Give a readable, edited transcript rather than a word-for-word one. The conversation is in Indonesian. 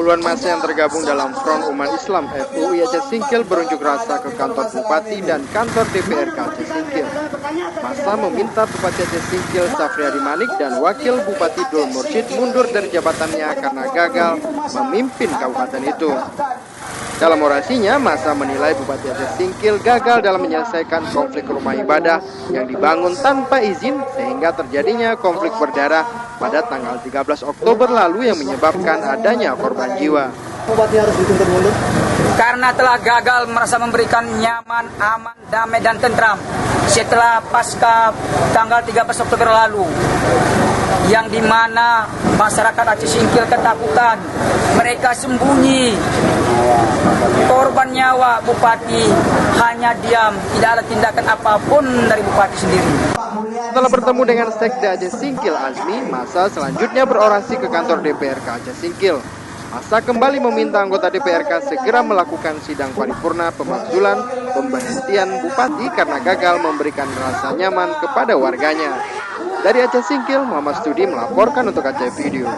Puluhan massa yang tergabung dalam Front Umat Islam FUI Aceh Singkil berunjuk rasa ke kantor Bupati dan kantor DPRK Aceh Singkil. Massa meminta Bupati Aceh Singkil Safriadi Manik dan Wakil Bupati Dul Mursyid mundur dari jabatannya karena gagal memimpin kabupaten itu. Dalam orasinya, massa menilai Bupati Aceh Singkil gagal dalam menyelesaikan konflik rumah ibadah yang dibangun tanpa izin sehingga terjadinya konflik berdarah pada tanggal 13 Oktober lalu yang menyebabkan adanya korban jiwa. Bupati harus dituntut mundur karena telah gagal merasa memberikan nyaman, aman, damai dan tentram setelah pasca tanggal 13 Oktober lalu, yang dimana masyarakat Aceh Singkil ketakutan, mereka sembunyi. Korban nyawa Bupati hanya diam, tidak ada tindakan apapun dari Bupati sendiri. Setelah bertemu dengan Sekda Aceh Singkil Azmi, massa selanjutnya berorasi ke kantor DPRK Aceh Singkil. Massa kembali meminta anggota DPRK segera melakukan sidang paripurna pemakzulan pemberhentian Bupati karena gagal memberikan rasa nyaman kepada warganya. Dari Aceh Singkil, Muhammad Studi melaporkan untuk Aceh Video.